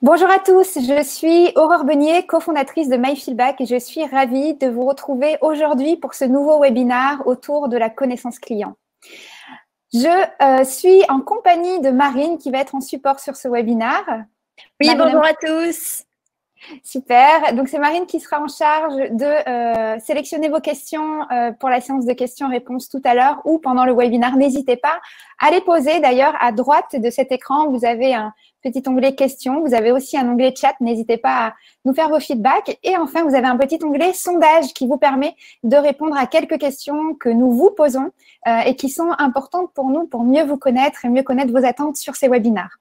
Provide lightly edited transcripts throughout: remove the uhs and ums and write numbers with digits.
Bonjour à tous, je suis Aurore Beunier, cofondatrice de MyFeedback et je suis ravie de vous retrouver aujourd'hui pour ce nouveau webinaire autour de la connaissance client. Je suis en compagnie de Marine qui va être en support sur ce webinaire. Oui, Marine, bonjour à tous. super. Donc, c'est Marine qui sera en charge de sélectionner vos questions pour la séance de questions-réponses tout à l'heure ou pendant le webinaire. N'hésitez pas à les poser. D'ailleurs, à droite de cet écran, vous avez un petit onglet questions. Vous avez aussi un onglet chat. N'hésitez pas à nous faire vos feedbacks. Et enfin, vous avez un petit onglet sondage qui vous permet de répondre à quelques questions que nous vous posons et qui sont importantes pour nous pour mieux vous connaître et mieux connaître vos attentes sur ces webinaires.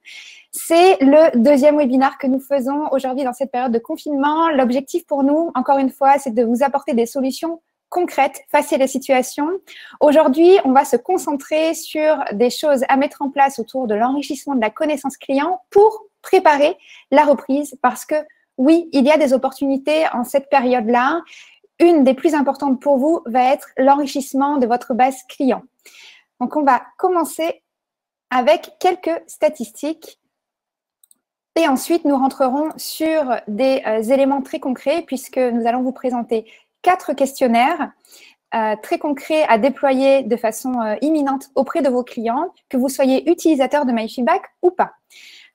C'est le deuxième webinaire que nous faisons aujourd'hui dans cette période de confinement. L'objectif pour nous, encore une fois, c'est de vous apporter des solutions concrètes face à la situation. Aujourd'hui, on va se concentrer sur des choses à mettre en place autour de l'enrichissement de la connaissance client pour préparer la reprise parce que oui, il y a des opportunités en cette période-là. Une des plus importantes pour vous va être l'enrichissement de votre base client. Donc, on va commencer avec quelques statistiques. Et ensuite, nous rentrerons sur des éléments très concrets puisque nous allons vous présenter 4 questionnaires très concrets à déployer de façon imminente auprès de vos clients, que vous soyez utilisateur de MyFeedback ou pas.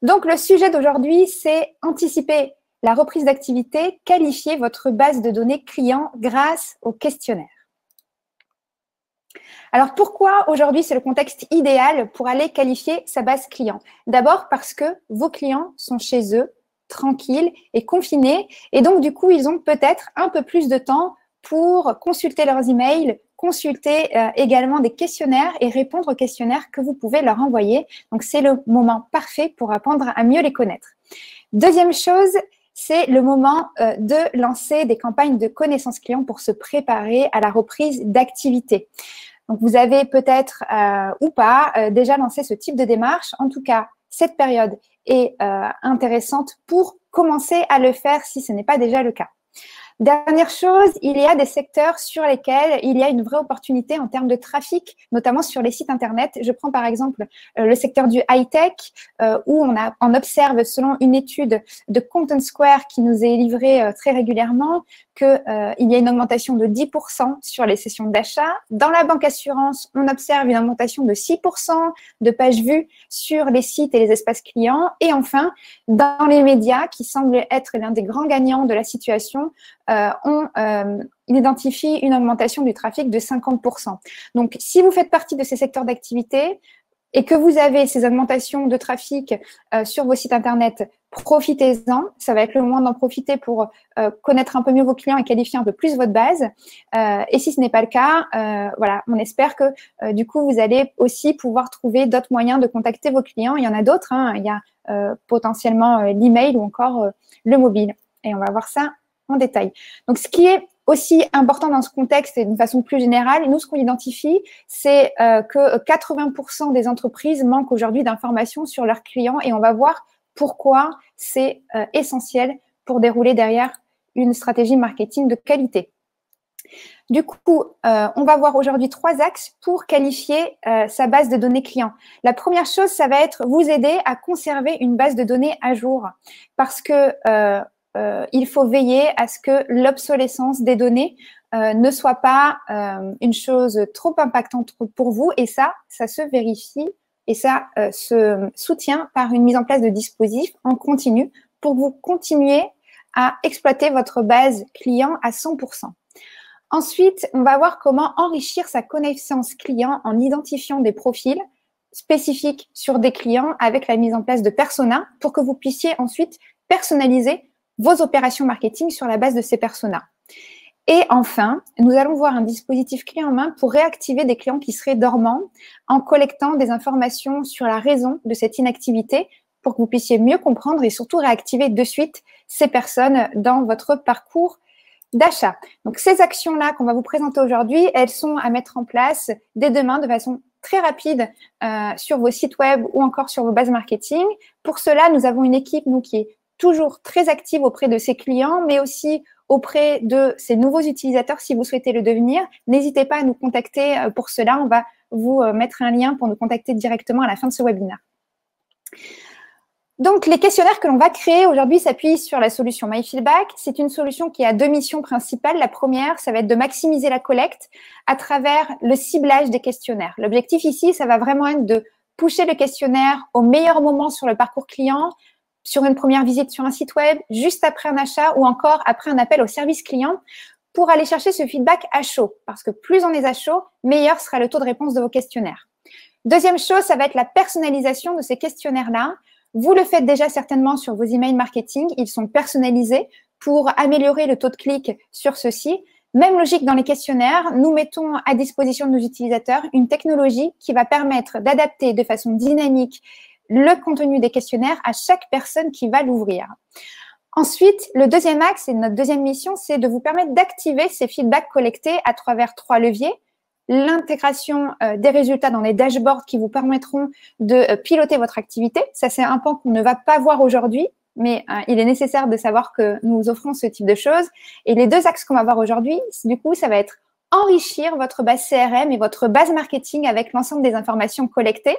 Donc, le sujet d'aujourd'hui, c'est anticiper la reprise d'activité, qualifier votre base de données client grâce au questionnaire. Alors, pourquoi aujourd'hui c'est le contexte idéal pour aller qualifier sa base client? D'abord parce que vos clients sont chez eux, tranquilles et confinés. Et donc, du coup, ils ont peut-être un peu plus de temps pour consulter leurs emails, consulter également des questionnaires et répondre aux questionnaires que vous pouvez leur envoyer. Donc, c'est le moment parfait pour apprendre à mieux les connaître. Deuxième chose, c'est le moment de lancer des campagnes de connaissance client pour se préparer à la reprise d'activité. Donc, vous avez peut-être ou pas déjà lancé ce type de démarche. En tout cas, cette période est intéressante pour commencer à le faire si ce n'est pas déjà le cas. Dernière chose, il y a des secteurs sur lesquels il y a une vraie opportunité en termes de trafic, notamment sur les sites Internet. Je prends par exemple le secteur du high-tech où on observe, selon une étude de Content Square qui nous est livrée très régulièrement, qu'il y a une augmentation de 10% sur les sessions d'achat. Dans la banque assurance, on observe une augmentation de 6% de pages vues sur les sites et les espaces clients. Et enfin, dans les médias, qui semblent être l'un des grands gagnants de la situation, on identifie une augmentation du trafic de 50%. Donc, si vous faites partie de ces secteurs d'activité et que vous avez ces augmentations de trafic sur vos sites Internet, profitez-en. Ça va être le moment d'en profiter pour connaître un peu mieux vos clients et qualifier un peu plus votre base. Et si ce n'est pas le cas, voilà, on espère que du coup, vous allez aussi pouvoir trouver d'autres moyens de contacter vos clients. Il y en a d'autres. Hein. Il y a potentiellement l'email ou encore le mobile. Et on va voir ça en détail. Donc, ce qui est aussi important dans ce contexte et d'une façon plus générale, nous, ce qu'on identifie, c'est que 80% des entreprises manquent aujourd'hui d'informations sur leurs clients et on va voir pourquoi c'est essentiel pour dérouler derrière une stratégie marketing de qualité. Du coup, on va voir aujourd'hui 3 axes pour qualifier sa base de données client. La première chose, ça va être vous aider à conserver une base de données à jour parce que il faut veiller à ce que l'obsolescence des données ne soit pas une chose trop impactante pour vous et ça se vérifie et ça se soutient par une mise en place de dispositifs en continu pour que vous continuiez à exploiter votre base client à 100%. Ensuite, on va voir comment enrichir sa connaissance client en identifiant des profils spécifiques sur des clients avec la mise en place de personas pour que vous puissiez ensuite personnaliser vos opérations marketing sur la base de ces personas. Et enfin, nous allons voir un dispositif clé en main pour réactiver des clients qui seraient dormants en collectant des informations sur la raison de cette inactivité pour que vous puissiez mieux comprendre et surtout réactiver de suite ces personnes dans votre parcours d'achat. Donc, ces actions-là qu'on va vous présenter aujourd'hui, elles sont à mettre en place dès demain de façon très rapide sur vos sites web ou encore sur vos bases marketing. Pour cela, nous avons une équipe, nous, qui est toujours très active auprès de ses clients, mais aussi auprès de ces nouveaux utilisateurs si vous souhaitez le devenir. N'hésitez pas à nous contacter pour cela. On va vous mettre un lien pour nous contacter directement à la fin de ce webinaire. Donc, les questionnaires que l'on va créer aujourd'hui s'appuient sur la solution MyFeedback. C'est une solution qui a deux missions principales. La première, ça va être de maximiser la collecte à travers le ciblage des questionnaires. L'objectif ici, ça va vraiment être de pousser le questionnaire au meilleur moment sur le parcours client, sur une première visite sur un site web, juste après un achat ou encore après un appel au service client pour aller chercher ce feedback à chaud. Parce que plus on est à chaud, meilleur sera le taux de réponse de vos questionnaires. Deuxième chose, ça va être la personnalisation de ces questionnaires-là. Vous le faites déjà certainement sur vos emails marketing. Ils sont personnalisés pour améliorer le taux de clic sur ceux-ci. Même logique dans les questionnaires, nous mettons à disposition de nos utilisateurs une technologie qui va permettre d'adapter de façon dynamique le contenu des questionnaires à chaque personne qui va l'ouvrir. Ensuite, le deuxième axe et notre deuxième mission, c'est de vous permettre d'activer ces feedbacks collectés à travers trois leviers. L'intégration des résultats dans les dashboards qui vous permettront de piloter votre activité. Ça, c'est un pan qu'on ne va pas voir aujourd'hui, mais il est nécessaire de savoir que nous offrons ce type de choses. Et les deux axes qu'on va voir aujourd'hui, du coup, ça va être enrichir votre base CRM et votre base marketing avec l'ensemble des informations collectées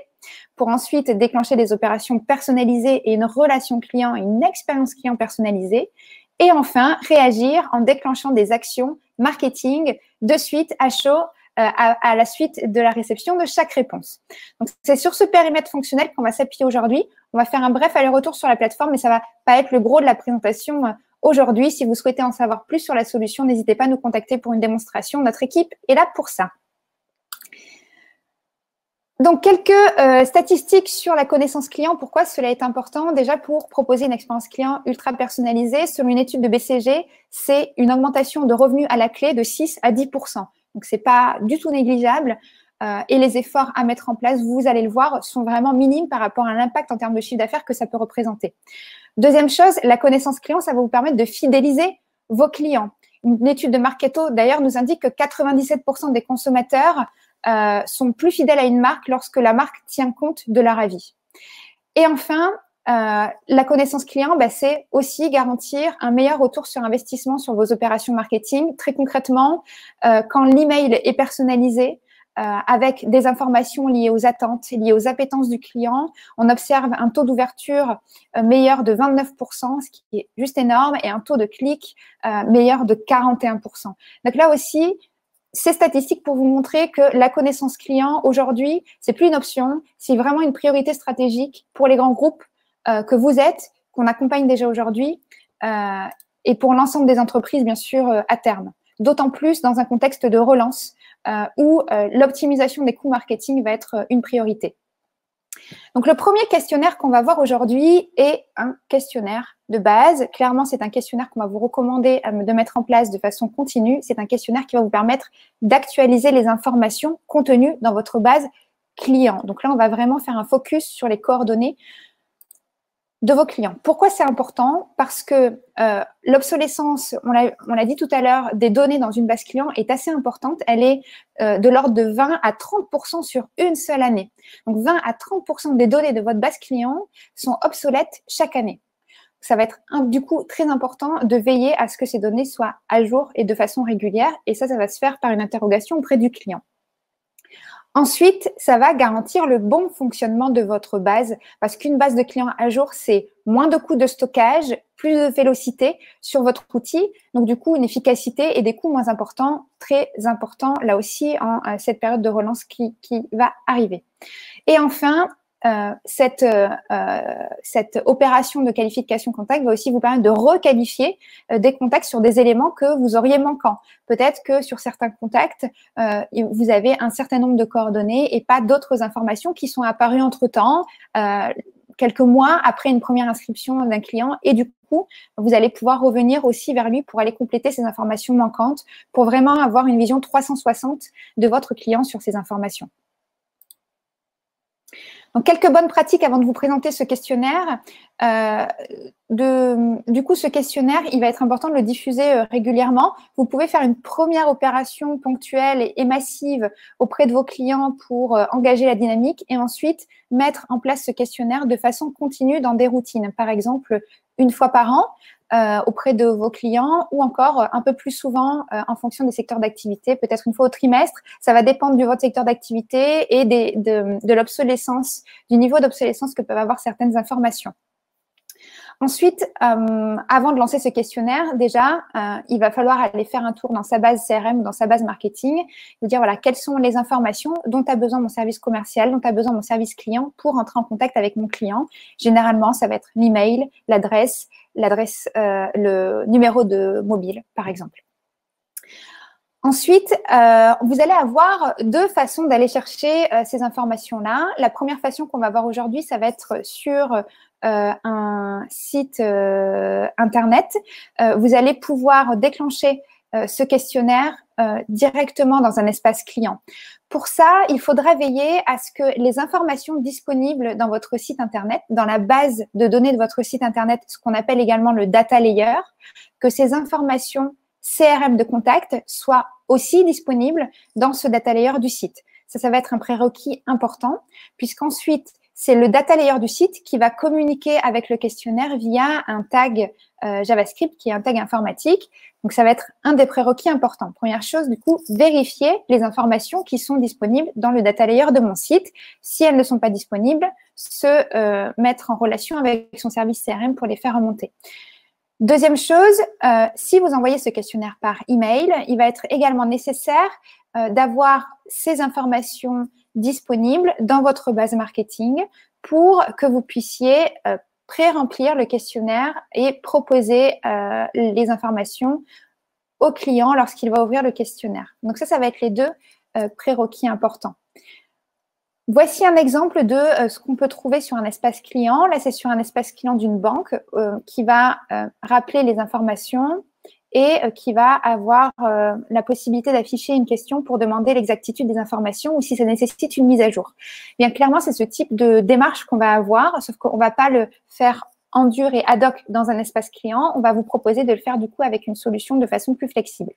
pour ensuite déclencher des opérations personnalisées et une relation client et une expérience client personnalisée. Et enfin, réagir en déclenchant des actions marketing de suite à chaud à la suite de la réception de chaque réponse. Donc, c'est sur ce périmètre fonctionnel qu'on va s'appuyer aujourd'hui. On va faire un bref aller-retour sur la plateforme, mais ça va pas être le gros de la présentation aujourd'hui. Si vous souhaitez en savoir plus sur la solution, n'hésitez pas à nous contacter pour une démonstration. Notre équipe est là pour ça. Donc, quelques statistiques sur la connaissance client. Pourquoi cela est important? Déjà, pour proposer une expérience client ultra personnalisée, selon une étude de BCG, c'est une augmentation de revenus à la clé de 6 à 10%. Donc, ce n'est pas du tout négligeable. Et les efforts à mettre en place, vous allez le voir, sont vraiment minimes par rapport à l'impact en termes de chiffre d'affaires que ça peut représenter. Deuxième chose, la connaissance client, ça va vous permettre de fidéliser vos clients. Une étude de Marketo, d'ailleurs, nous indique que 97% des consommateurs sont plus fidèles à une marque lorsque la marque tient compte de leur avis. Et enfin, la connaissance client, c'est aussi garantir un meilleur retour sur investissement sur vos opérations marketing. Très concrètement, quand l'email est personnalisé, avec des informations liées aux attentes, liées aux appétences du client, on observe un taux d'ouverture meilleur de 29%, ce qui est juste énorme, et un taux de clic meilleur de 41%. Donc là aussi, ces statistiques pour vous montrer que la connaissance client, aujourd'hui, c'est plus une option, c'est vraiment une priorité stratégique pour les grands groupes que vous êtes, qu'on accompagne déjà aujourd'hui, et pour l'ensemble des entreprises, bien sûr, à terme. D'autant plus dans un contexte de relance où l'optimisation des coûts marketing va être une priorité. Donc, le premier questionnaire qu'on va voir aujourd'hui est un questionnaire de base. Clairement, c'est un questionnaire qu'on va vous recommander de mettre en place de façon continue. C'est un questionnaire qui va vous permettre d'actualiser les informations contenues dans votre base client. Donc là, on va vraiment faire un focus sur les coordonnées de vos clients. Pourquoi c'est important? Parce que l'obsolescence, on l'a dit tout à l'heure, des données dans une base client est assez importante. Elle est de l'ordre de 20 à 30% sur une seule année. Donc, 20 à 30% des données de votre base client sont obsolètes chaque année. Ça va être du coup très important de veiller à ce que ces données soient à jour et de façon régulière. Et ça va se faire par une interrogation auprès du client. Ensuite, ça va garantir le bon fonctionnement de votre base parce qu'une base de clients à jour, c'est moins de coûts de stockage, plus de vélocité sur votre outil. Donc, du coup, une efficacité et des coûts moins importants, très importants là aussi en cette période de relance qui va arriver. Et enfin, cette opération de qualification contact va aussi vous permettre de requalifier des contacts sur des éléments que vous auriez manquants. Peut-être que sur certains contacts, vous avez un certain nombre de coordonnées et pas d'autres informations qui sont apparues entre-temps, quelques mois après une première inscription d'un client. Et du coup, vous allez pouvoir revenir aussi vers lui pour aller compléter ces informations manquantes pour vraiment avoir une vision 360 de votre client sur ces informations. Donc, quelques bonnes pratiques avant de vous présenter ce questionnaire. Du coup, ce questionnaire, il va être important de le diffuser régulièrement. Vous pouvez faire une première opération ponctuelle et massive auprès de vos clients pour engager la dynamique et ensuite mettre en place ce questionnaire de façon continue dans des routines. Par exemple, une fois par an auprès de vos clients ou encore un peu plus souvent en fonction des secteurs d'activité, peut-être une fois au trimestre. Ça va dépendre de votre secteur d'activité et de l'obsolescence, du niveau d'obsolescence que peuvent avoir certaines informations. Ensuite, avant de lancer ce questionnaire, déjà, il va falloir aller faire un tour dans sa base CRM, dans sa base marketing, et dire voilà, quelles sont les informations dont a besoin mon service commercial, dont a besoin mon service client pour entrer en contact avec mon client. Généralement, ça va être l'email, l'adresse, le numéro de mobile, par exemple. Ensuite, vous allez avoir deux façons d'aller chercher ces informations-là. La première façon qu'on va voir aujourd'hui, ça va être sur un site Internet. Vous allez pouvoir déclencher ce questionnaire directement dans un espace client. Pour ça, il faudra veiller à ce que les informations disponibles dans votre site Internet, dans la base de données de votre site Internet, ce qu'on appelle également le data layer, que ces informations CRM de contact soient aussi disponibles dans ce data layer du site. Ça va être un prérequis important, puisqu'ensuite, c'est le data layer du site qui va communiquer avec le questionnaire via un tag JavaScript qui est un tag informatique. Donc, ça va être un des prérequis importants. Première chose, du coup, vérifier les informations qui sont disponibles dans le data layer de mon site. Si elles ne sont pas disponibles, se mettre en relation avec son service CRM pour les faire remonter. Deuxième chose, si vous envoyez ce questionnaire par email, il va être également nécessaire d'avoir ces informations disponibles dans votre base marketing pour que vous puissiez pré-remplir le questionnaire et proposer les informations au client lorsqu'il va ouvrir le questionnaire. Donc ça va être les deux prérequis importants. Voici un exemple de ce qu'on peut trouver sur un espace client. Là, c'est sur un espace client d'une banque qui va rappeler les informations et qui va avoir la possibilité d'afficher une question pour demander l'exactitude des informations ou si ça nécessite une mise à jour. Bien clairement, c'est ce type de démarche qu'on va avoir, sauf qu'on ne va pas le faire en dur et ad hoc dans un espace client. On va vous proposer de le faire du coup avec une solution de façon plus flexible.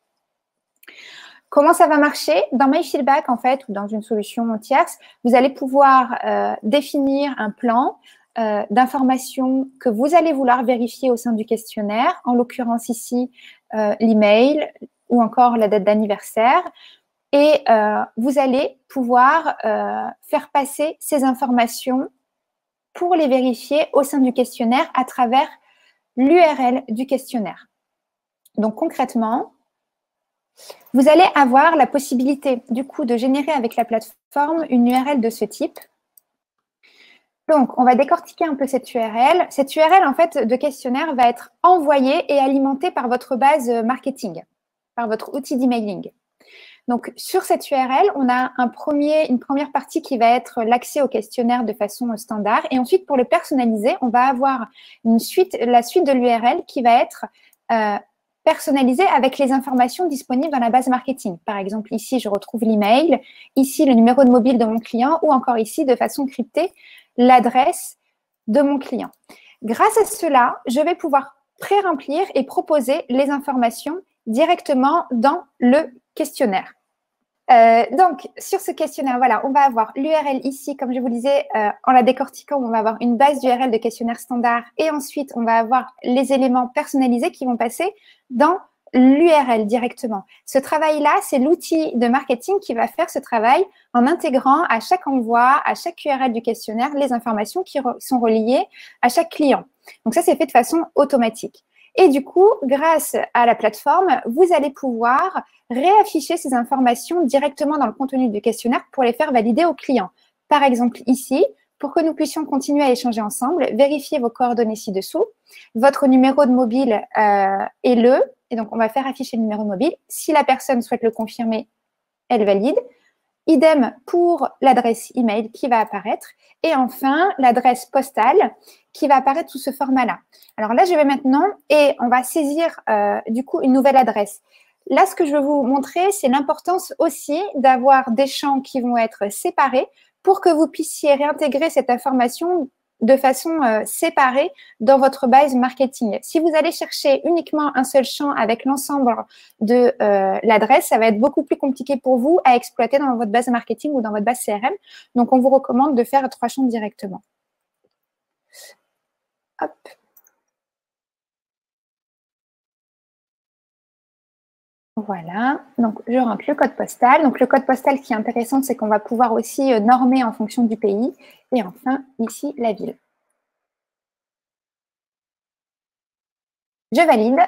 Comment ça va marcher? Dans MyFeedback, en fait, ou dans une solution tierce, vous allez pouvoir définir un plan d'informations que vous allez vouloir vérifier au sein du questionnaire, en l'occurrence ici, l'email ou encore la date d'anniversaire. Et vous allez pouvoir faire passer ces informations pour les vérifier au sein du questionnaire à travers l'URL du questionnaire. Donc, concrètement, vous allez avoir la possibilité, du coup, de générer avec la plateforme une URL de ce type. Donc, on va décortiquer un peu cette URL. Cette URL, en fait, de questionnaire va être envoyée et alimentée par votre base marketing, par votre outil d'emailing. Donc, sur cette URL, on a une première partie qui va être l'accès au questionnaire de façon standard. Et ensuite, pour le personnaliser, on va avoir la suite de l'URL qui va être personnalisée avec les informations disponibles dans la base marketing. Par exemple, ici, je retrouve l'email, ici, le numéro de mobile de mon client ou encore ici, de façon cryptée, l'adresse de mon client. Grâce à cela, je vais pouvoir pré-remplir et proposer les informations directement dans le questionnaire. Donc, sur ce questionnaire, voilà, on va avoir l'URL ici, comme je vous disais, en la décortiquant, on va avoir une base d'URL de questionnaire standard et ensuite, on va avoir les éléments personnalisés qui vont passer dans l'URL directement. Ce travail-là, c'est l'outil de marketing qui va faire ce travail en intégrant à chaque envoi, à chaque URL du questionnaire, les informations qui sont reliées à chaque client. Donc ça, c'est fait de façon automatique. Et du coup, grâce à la plateforme, vous allez pouvoir réafficher ces informations directement dans le contenu du questionnaire pour les faire valider au client. Par exemple, ici, pour que nous puissions continuer à échanger ensemble, vérifiez vos coordonnées ci-dessous. Votre numéro de mobile est le, et donc on va faire afficher le numéro de mobile. Si la personne souhaite le confirmer, elle valide. Idem pour l'adresse email qui va apparaître. Et enfin, l'adresse postale qui va apparaître sous ce format-là. Alors là, je vais maintenant et on va saisir du coup une nouvelle adresse. Là, ce que je veux vous montrer, c'est l'importance aussi d'avoir des champs qui vont être séparés pour que vous puissiez réintégrer cette information de façon séparée dans votre base marketing. Si vous allez chercher uniquement un seul champ avec l'ensemble de l'adresse, ça va être beaucoup plus compliqué pour vous à exploiter dans votre base marketing ou dans votre base CRM. Donc, on vous recommande de faire 3 champs directement. Hop. Voilà, donc je rentre le code postal. Donc le code postal qui est intéressant, c'est qu'on va pouvoir aussi normer en fonction du pays. Et enfin, ici, la ville. Je valide.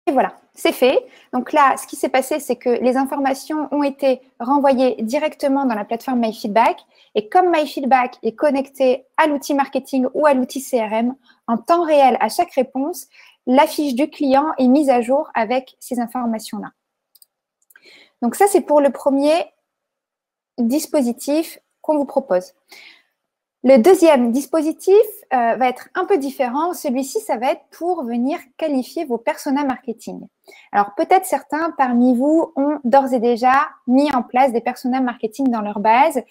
Et voilà, c'est fait. Donc là, ce qui s'est passé, c'est que les informations ont été renvoyées directement dans la plateforme MyFeedback. Et comme MyFeedback est connecté à l'outil marketing ou à l'outil CRM, en temps réel, à chaque réponse, la fiche du client est mise à jour avec ces informations-là. Donc ça, c'est pour le premier dispositif qu'on vous propose. Le deuxième dispositif va être un peu différent. Celui-ci, ça va être pour venir qualifier vos personas marketing. Alors, peut-être certains parmi vous ont d'ores et déjà mis en place des personas marketing dans leur base.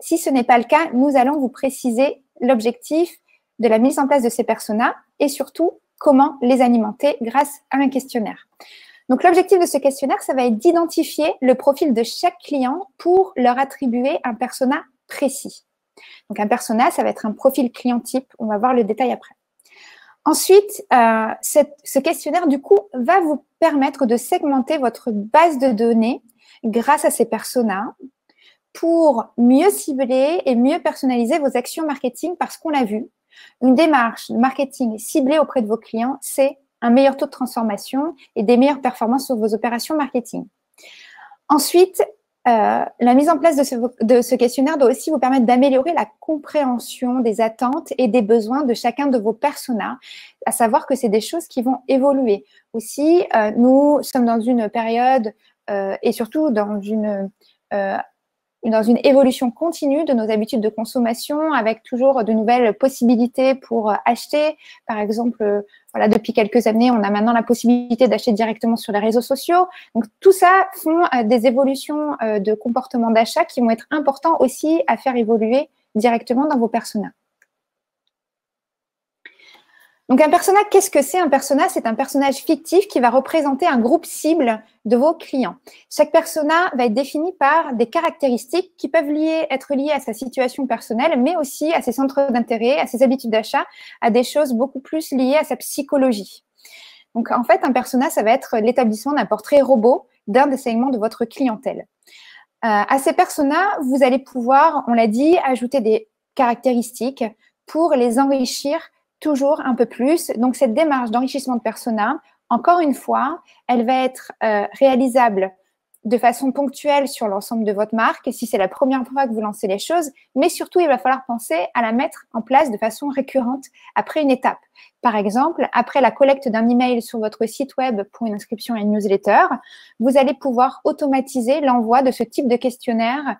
Si ce n'est pas le cas, nous allons vous préciser l'objectif de la mise en place de ces personas et surtout comment les alimenter grâce à un questionnaire. Donc, l'objectif de ce questionnaire, ça va être d'identifier le profil de chaque client pour leur attribuer un persona précis. Donc, un persona, ça va être un profil client type. On va voir le détail après. Ensuite, ce questionnaire, du coup, va vous permettre de segmenter votre base de données grâce à ces personas pour mieux cibler et mieux personnaliser vos actions marketing parce qu'on l'a vu, une démarche marketing ciblée auprès de vos clients, c'est un meilleur taux de transformation et des meilleures performances sur vos opérations marketing. Ensuite, la mise en place de ce questionnaire doit aussi vous permettre d'améliorer la compréhension des attentes et des besoins de chacun de vos personas, à savoir que c'est des choses qui vont évoluer. Aussi, nous sommes dans une période et surtout dans une évolution continue de nos habitudes de consommation avec toujours de nouvelles possibilités pour acheter. Par exemple, voilà, depuis quelques années, on a maintenant la possibilité d'acheter directement sur les réseaux sociaux. Donc, tout ça font des évolutions de comportement d'achat qui vont être importants aussi à faire évoluer directement dans vos personas. Donc, un persona, qu'est-ce que c'est un persona? C'est un personnage fictif qui va représenter un groupe cible de vos clients. Chaque persona va être défini par des caractéristiques qui peuvent être liées à sa situation personnelle, mais aussi à ses centres d'intérêt, à ses habitudes d'achat, à des choses beaucoup plus liées à sa psychologie. Donc, en fait, un persona, ça va être l'établissement d'un portrait robot d'un des segments de votre clientèle. À ces personas, vous allez pouvoir, on l'a dit, ajouter des caractéristiques pour les enrichir toujours un peu plus. Donc, cette démarche d'enrichissement de persona, encore une fois, elle va être réalisable de façon ponctuelle sur l'ensemble de votre marque, si c'est la première fois que vous lancez les choses, mais surtout, il va falloir penser à la mettre en place de façon récurrente après une étape. Par exemple, après la collecte d'un email sur votre site web pour une inscription à une newsletter, vous allez pouvoir automatiser l'envoi de ce type de questionnaire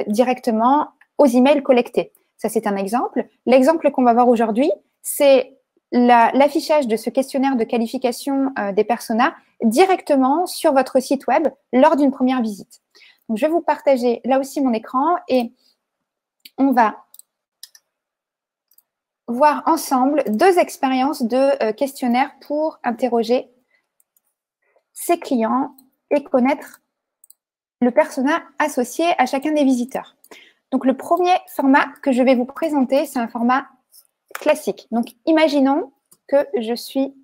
directement aux emails collectés. Ça, c'est un exemple. L'exemple qu'on va voir aujourd'hui, c'est l'affichage de ce questionnaire de qualification des personas directement sur votre site web lors d'une première visite. Donc, je vais vous partager là aussi mon écran et on va voir ensemble deux expériences de questionnaire pour interroger ses clients et connaître le persona associé à chacun des visiteurs. Donc, le premier format que je vais vous présenter, c'est un format classique. Donc, imaginons que je suis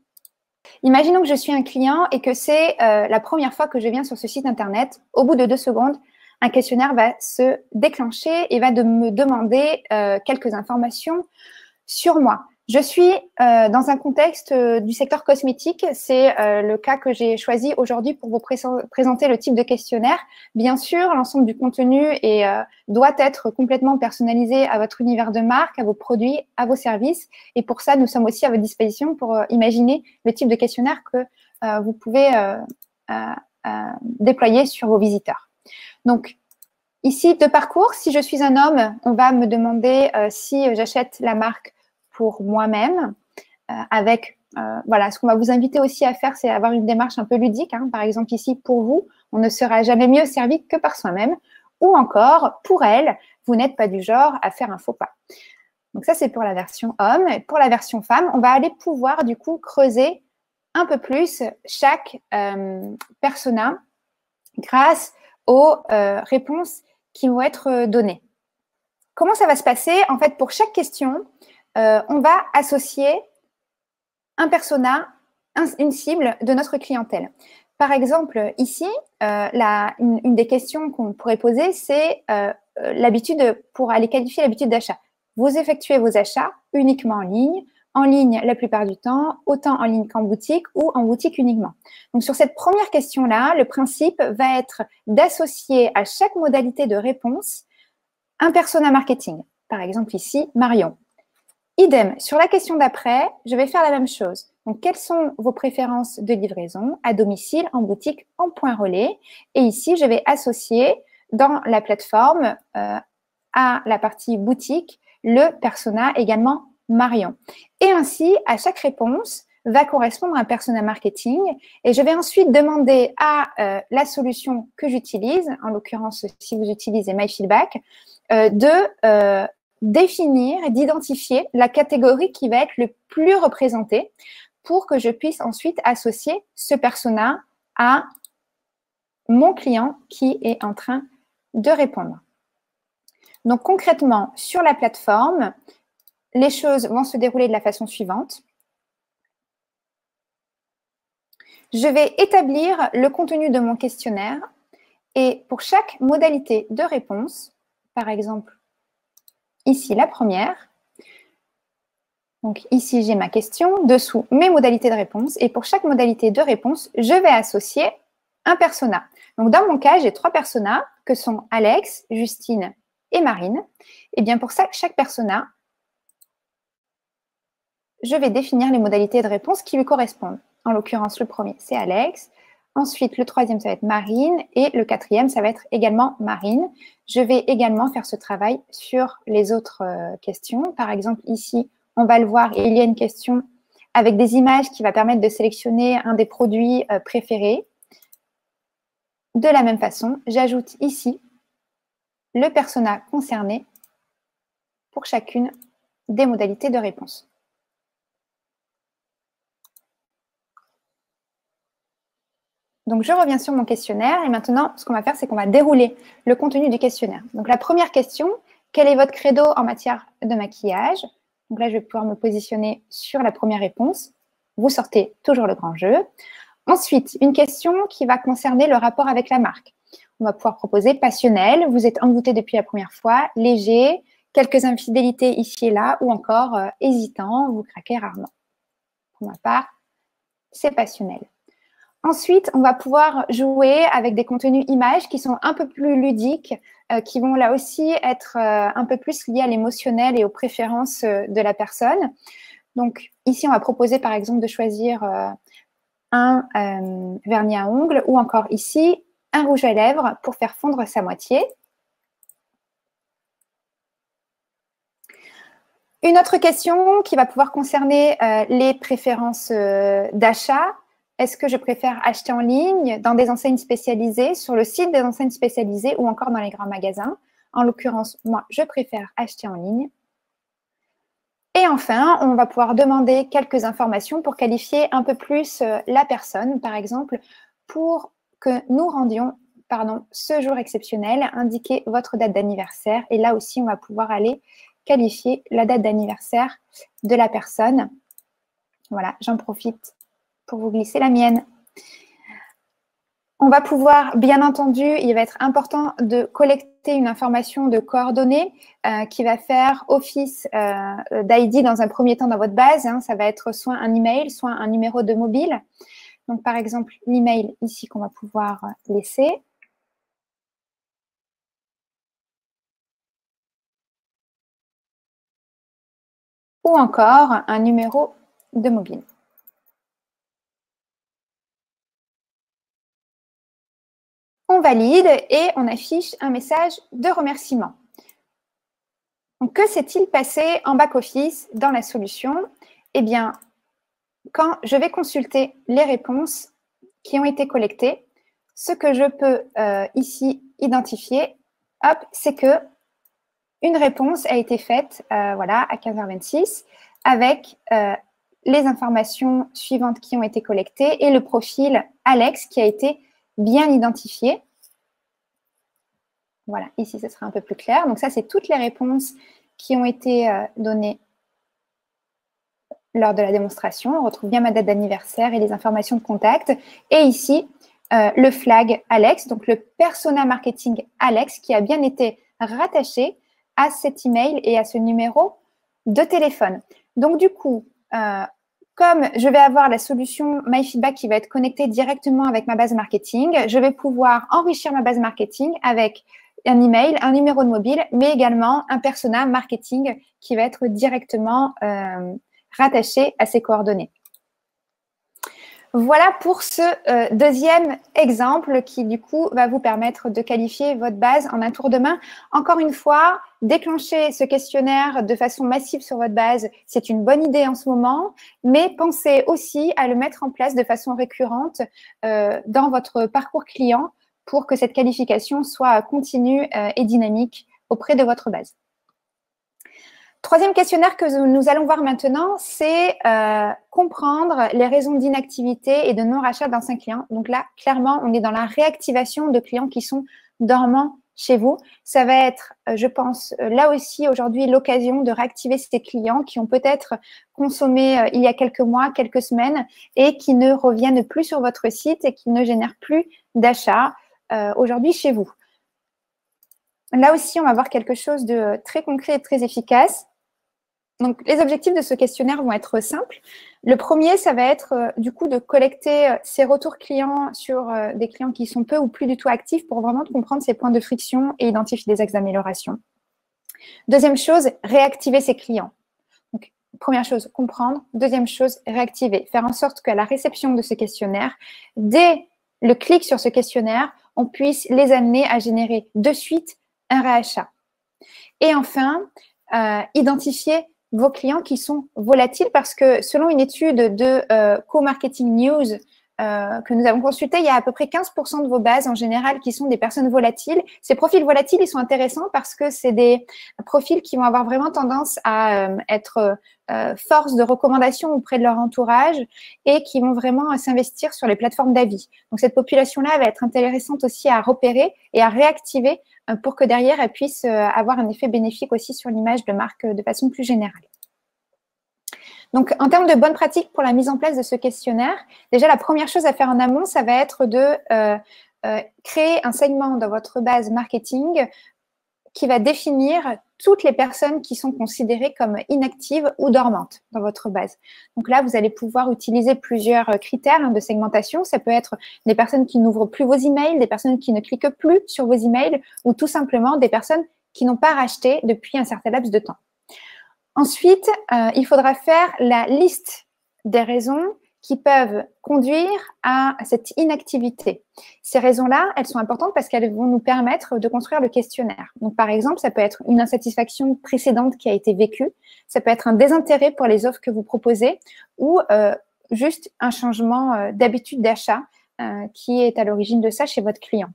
un client et que c'est la première fois que je viens sur ce site internet. Au bout de 2 secondes, un questionnaire va se déclencher et va me demander quelques informations sur moi. Je suis dans un contexte du secteur cosmétique. C'est le cas que j'ai choisi aujourd'hui pour vous présenter le type de questionnaire. Bien sûr, l'ensemble du contenu doit être complètement personnalisé à votre univers de marque, à vos produits, à vos services. Et pour ça, nous sommes aussi à votre disposition pour imaginer le type de questionnaire que vous pouvez déployer sur vos visiteurs. Donc, ici, de parcours, si je suis un homme, on va me demander si j'achète la marque pour moi-même, voilà, ce qu'on va vous inviter aussi à faire, c'est avoir une démarche un peu ludique. Hein. Par exemple, ici, pour vous, on ne sera jamais mieux servi que par soi-même. Ou encore, pour elle, vous n'êtes pas du genre à faire un faux pas. Donc ça, c'est pour la version homme. Et pour la version femme, on va aller pouvoir, du coup, creuser un peu plus chaque persona grâce aux réponses qui vont être données. Comment ça va se passer? En fait, pour chaque question, on va associer un persona, une cible de notre clientèle. Par exemple, ici, une des questions qu'on pourrait poser, c'est l'habitude pour aller qualifier l'habitude d'achat. Vous effectuez vos achats uniquement en ligne en ligne la plupart du temps, autant en ligne qu'en boutique ou en boutique uniquement. Donc, sur cette première question-là, le principe va être d'associer à chaque modalité de réponse un persona marketing. Par exemple, ici, Marion. Idem, sur la question d'après, je vais faire la même chose. Donc, quelles sont vos préférences de livraison à domicile, en boutique, en point relais? Et ici, je vais associer dans la plateforme à la partie boutique le persona également Marion. Et ainsi, à chaque réponse va correspondre un persona marketing et je vais ensuite demander à la solution que j'utilise, en l'occurrence si vous utilisez MyFeedback, de définir et d'identifier la catégorie qui va être le plus représentée pour que je puisse ensuite associer ce persona à mon client qui est en train de répondre. Donc concrètement, sur la plateforme, les choses vont se dérouler de la façon suivante. Je vais établir le contenu de mon questionnaire et pour chaque modalité de réponse, par exemple, ici la première, donc ici j'ai ma question, dessous mes modalités de réponse et pour chaque modalité de réponse, je vais associer un persona. Donc dans mon cas, j'ai 3 personas que sont Alex, Justine et Marine. Et bien pour ça, chaque persona, je vais définir les modalités de réponse qui lui correspondent. En l'occurrence, le premier, c'est Alex. Ensuite, le troisième, ça va être Marine. Et le quatrième, ça va être également Marine. Je vais également faire ce travail sur les autres questions. Par exemple, ici, on va le voir, il y a une question avec des images qui va permettre de sélectionner un des produits préférés. De la même façon, j'ajoute ici le persona concerné pour chacune des modalités de réponse. Donc, je reviens sur mon questionnaire et maintenant, ce qu'on va faire, c'est qu'on va dérouler le contenu du questionnaire. Donc, la première question, quel est votre credo en matière de maquillage? Donc là, je vais pouvoir me positionner sur la première réponse. Vous sortez toujours le grand jeu. Ensuite, une question qui va concerner le rapport avec la marque. On va pouvoir proposer passionnel, vous êtes embouté depuis la première fois, léger, quelques infidélités ici et là, ou encore hésitant, vous craquez rarement. Pour ma part, c'est passionnel. Ensuite, on va pouvoir jouer avec des contenus images qui sont un peu plus ludiques, qui vont là aussi être un peu plus liés à l'émotionnel et aux préférences de la personne. Donc ici, on va proposer par exemple de choisir un vernis à ongles ou encore ici, un rouge à lèvres pour faire fondre sa moitié. Une autre question qui va pouvoir concerner les préférences d'achat. Est-ce que je préfère acheter en ligne, dans des enseignes spécialisées, sur le site des enseignes spécialisées ou encore dans les grands magasins? En l'occurrence, moi, je préfère acheter en ligne. Et enfin, on va pouvoir demander quelques informations pour qualifier un peu plus la personne, par exemple, pour que nous rendions ce jour exceptionnel, indiquer votre date d'anniversaire. Et là aussi, on va pouvoir aller qualifier la date d'anniversaire de la personne. Voilà, j'en profite pour vous glisser la mienne. On va pouvoir, bien entendu, il va être important de collecter une information de coordonnées qui va faire office d'ID dans un premier temps dans votre base. Ça va être soit un email, soit un numéro de mobile. Donc, par exemple, l'email ici qu'on va pouvoir laisser. Ou encore un numéro de mobile. On valide et on affiche un message de remerciement. Donc, que s'est-il passé en back-office dans la solution? Eh bien, quand je vais consulter les réponses qui ont été collectées, ce que je peux ici identifier, c'est que une réponse a été faite voilà, à 15h26 avec les informations suivantes qui ont été collectées et le profil Alex qui a été bien identifié. Voilà, ici, ce sera un peu plus clair. Donc ça, c'est toutes les réponses qui ont été données lors de la démonstration. On retrouve bien ma date d'anniversaire et les informations de contact. Et ici, le flag Alex, donc le persona marketing Alex qui a bien été rattaché à cet email et à ce numéro de téléphone. Donc du coup, comme je vais avoir la solution MyFeedback qui va être connectée directement avec ma base marketing, je vais pouvoir enrichir ma base marketing avec un email, un numéro de mobile, mais également un persona marketing qui va être directement rattaché à ces coordonnées. Voilà pour ce deuxième exemple qui, du coup, va vous permettre de qualifier votre base en un tour de main. Encore une fois, déclencher ce questionnaire de façon massive sur votre base, c'est une bonne idée en ce moment, mais pensez aussi à le mettre en place de façon récurrente dans votre parcours client pour que cette qualification soit continue et dynamique auprès de votre base. Troisième questionnaire que nous allons voir maintenant, c'est comprendre les raisons d'inactivité et de non-rachat d'anciens clients. Donc là, clairement, on est dans la réactivation de clients qui sont dormants chez vous. Ça va être, je pense, là aussi aujourd'hui l'occasion de réactiver ces clients qui ont peut-être consommé il y a quelques mois, quelques semaines et qui ne reviennent plus sur votre site et qui ne génèrent plus d'achats aujourd'hui chez vous. Là aussi, on va voir quelque chose de très concret et très efficace. Donc, les objectifs de ce questionnaire vont être simples. Le premier, ça va être du coup de collecter ces retours clients sur des clients qui sont peu ou plus du tout actifs pour vraiment comprendre ces points de friction et identifier des axes d'amélioration. Deuxième chose, réactiver ces clients. Donc, première chose, comprendre. Deuxième chose, réactiver. Faire en sorte qu'à la réception de ce questionnaire, dès le clic sur ce questionnaire, on puisse les amener à générer de suite un réachat. Et enfin, identifier vos clients qui sont volatiles parce que selon une étude de Co-Marketing News que nous avons consultée, il y a à peu près 15% de vos bases en général qui sont des personnes volatiles. Ces profils volatiles, ils sont intéressants parce que c'est des profils qui vont avoir vraiment tendance à être force de recommandation auprès de leur entourage et qui vont vraiment s'investir sur les plateformes d'avis. Donc, cette population-là va être intéressante aussi à repérer et à réactiver pour que derrière, elle puisse avoir un effet bénéfique aussi sur l'image de marque de façon plus générale. Donc, en termes de bonnes pratiques pour la mise en place de ce questionnaire, déjà, la première chose à faire en amont, ça va être de créer un segment dans votre base marketing qui va définir toutes les personnes qui sont considérées comme inactives ou dormantes dans votre base. Donc là, vous allez pouvoir utiliser plusieurs critères de segmentation. Ça peut être des personnes qui n'ouvrent plus vos emails, des personnes qui ne cliquent plus sur vos emails ou tout simplement des personnes qui n'ont pas racheté depuis un certain laps de temps. Ensuite, il faudra faire la liste des raisons qui peuvent conduire à cette inactivité. Ces raisons-là, elles sont importantes parce qu'elles vont nous permettre de construire le questionnaire. Donc, par exemple, ça peut être une insatisfaction précédente qui a été vécue, ça peut être un désintérêt pour les offres que vous proposez ou juste un changement d'habitude d'achat qui est à l'origine de ça chez votre client.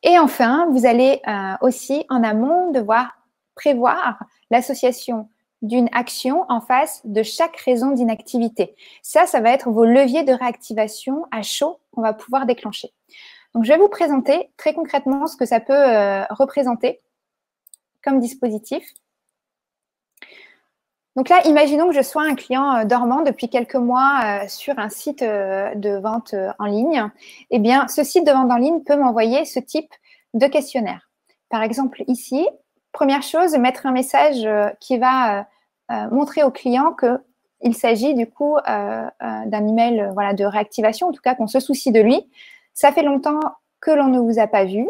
Et enfin, vous allez aussi en amont devoir prévoir l'association d'une action en face de chaque raison d'inactivité. Ça va être vos leviers de réactivation à chaud qu'on va pouvoir déclencher. Donc, je vais vous présenter très concrètement ce que ça peut représenter comme dispositif. Donc là, imaginons que je sois un client dormant depuis quelques mois sur un site de vente en ligne. Eh bien, ce site de vente en ligne peut m'envoyer ce type de questionnaire. Par exemple, ici, première chose, mettre un message qui va montrer au client qu'il s'agit du coup d'un email de réactivation, en tout cas qu'on se soucie de lui. Ça fait longtemps que l'on ne vous a pas vu,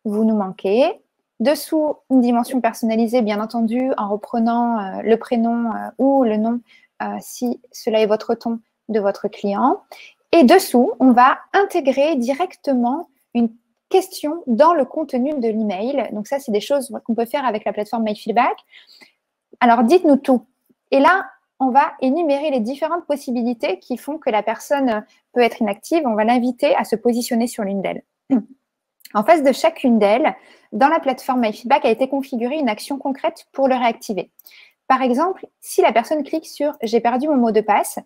vous nous manquez. Dessous, une dimension personnalisée, bien entendu, en reprenant le prénom ou le nom, si cela est votre ton, de votre client. Et dessous, on va intégrer directement une question dans le contenu de l'email. Donc ça, c'est des choses qu'on peut faire avec la plateforme MyFeedback. Alors, dites-nous tout. Et là, on va énumérer les différentes possibilités qui font que la personne peut être inactive. On va l'inviter à se positionner sur l'une d'elles. En face de chacune d'elles, dans la plateforme MyFeedback a été configurée une action concrète pour le réactiver. Par exemple, si la personne clique sur « J'ai perdu mon mot de passe »,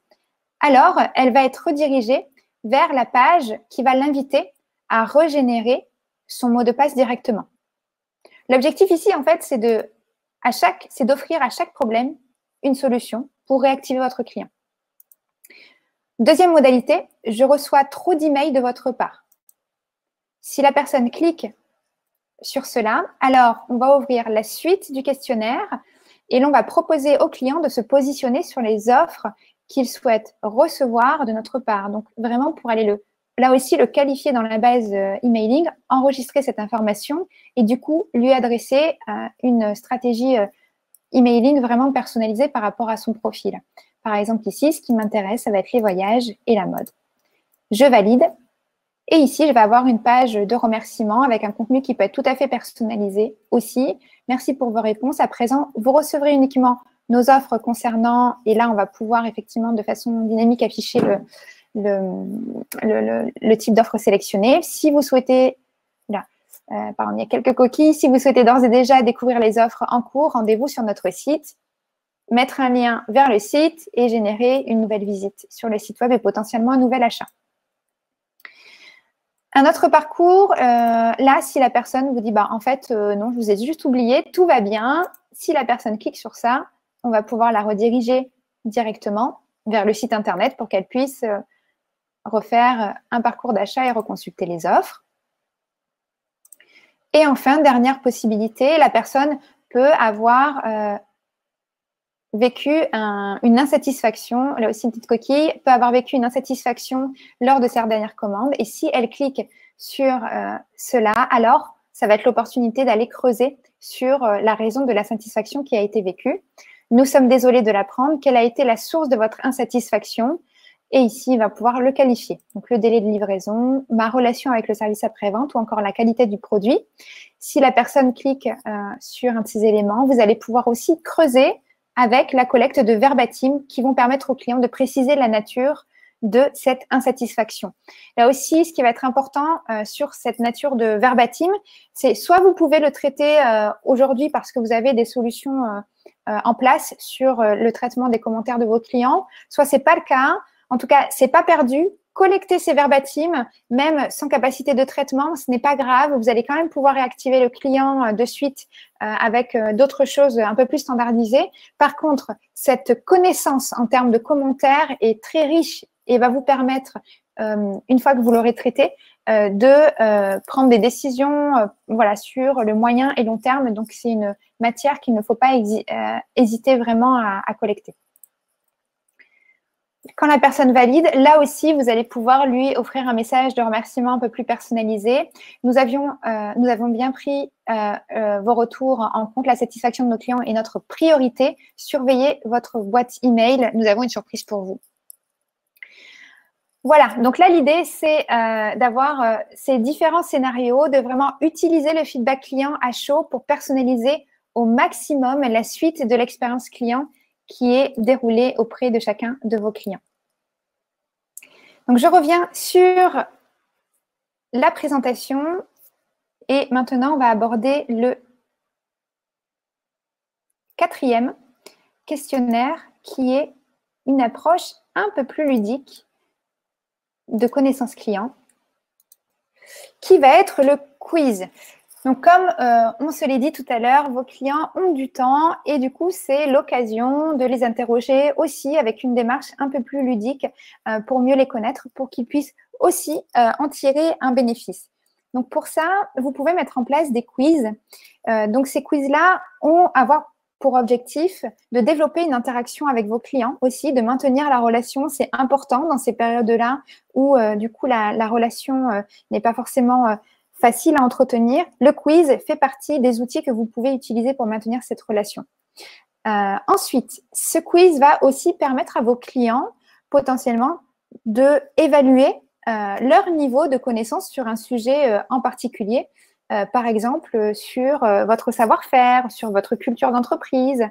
alors elle va être redirigée vers la page qui va l'inviter à régénérer son mot de passe directement. L'objectif ici, en fait, c'est d'offrir à chaque problème une solution pour réactiver votre client. Deuxième modalité, je reçois trop d'emails de votre part. Si la personne clique sur cela, alors on va ouvrir la suite du questionnaire Et l'on va proposer au client de se positionner sur les offres qu'il souhaite recevoir de notre part. Donc, vraiment pour aller là aussi le qualifier dans la base emailing, enregistrer cette information et du coup lui adresser une stratégie emailing vraiment personnalisée par rapport à son profil. Par exemple, ici, ce qui m'intéresse, ça va être les voyages et la mode. Je valide. Et ici, je vais avoir une page de remerciements avec un contenu qui peut être tout à fait personnalisé aussi. Merci pour vos réponses. À présent, vous recevrez uniquement nos offres concernant, et là, on va pouvoir effectivement de façon dynamique afficher le type d'offre sélectionnée. Si vous souhaitez, là, pardon, il y a quelques coquilles. Si vous souhaitez d'ores et déjà découvrir les offres en cours, rendez-vous sur notre site, mettre un lien vers le site et générer une nouvelle visite sur le site web et potentiellement un nouvel achat. Un autre parcours, là, si la personne vous dit, bah, en fait, non, je vous ai juste oublié, tout va bien. Si la personne clique sur ça, on va pouvoir la rediriger directement vers le site internet pour qu'elle puisse refaire un parcours d'achat et reconsulter les offres. Et enfin, dernière possibilité, la personne peut avoir vécu une insatisfaction, là aussi une petite coquille, peut avoir vécu une insatisfaction lors de sa dernière commande. Et si elle clique sur cela, alors ça va être l'opportunité d'aller creuser sur la raison de l'insatisfaction qui a été vécue. Nous sommes désolés de l'apprendre. Quelle a été la source de votre insatisfaction? Et ici, il va pouvoir le qualifier. Donc, le délai de livraison, ma relation avec le service après-vente ou encore la qualité du produit. Si la personne clique sur un de ces éléments, vous allez pouvoir aussi creuser avec la collecte de verbatim qui vont permettre au client de préciser la nature de cette insatisfaction. Là aussi, ce qui va être important sur cette nature de verbatim, c'est soit vous pouvez le traiter aujourd'hui parce que vous avez des solutions en place sur le traitement des commentaires de vos clients, soit c'est pas le cas. En tout cas, c'est pas perdu. Collecter ces verbatim, même sans capacité de traitement, ce n'est pas grave. Vous allez quand même pouvoir réactiver le client de suite avec d'autres choses un peu plus standardisées. Par contre, cette connaissance en termes de commentaires est très riche et va vous permettre, une fois que vous l'aurez traité, de prendre des décisions voilà, sur le moyen et long terme. Donc, c'est une matière qu'il ne faut pas hésiter vraiment à collecter. Quand la personne valide, là aussi, vous allez pouvoir lui offrir un message de remerciement un peu plus personnalisé. Nous avons bien pris vos retours en compte. La satisfaction de nos clients est notre priorité. Surveillez votre boîte email. Nous avons une surprise pour vous. Voilà, donc là, l'idée, c'est d'avoir ces différents scénarios, de vraiment utiliser le feedback client à chaud pour personnaliser au maximum la suite de l'expérience client qui est déroulée auprès de chacun de vos clients. Donc, je reviens sur la présentation et maintenant, on va aborder le 4e questionnaire qui est une approche un peu plus ludique de connaissance client qui va être le quiz. Donc, comme on se l'est dit tout à l'heure, vos clients ont du temps et du coup, c'est l'occasion de les interroger aussi avec une démarche un peu plus ludique pour mieux les connaître, pour qu'ils puissent aussi en tirer un bénéfice. Donc, pour ça, vous pouvez mettre en place des quiz. Donc, ces quiz-là vont avoir pour objectif de développer une interaction avec vos clients aussi, de maintenir la relation. C'est important dans ces périodes-là où, du coup, la relation n'est pas forcément facile à entretenir. Le quiz fait partie des outils que vous pouvez utiliser pour maintenir cette relation. Ensuite, ce quiz va aussi permettre à vos clients potentiellement d'évaluer leur niveau de connaissance sur un sujet en particulier. Par exemple, sur votre savoir-faire, sur votre culture d'entreprise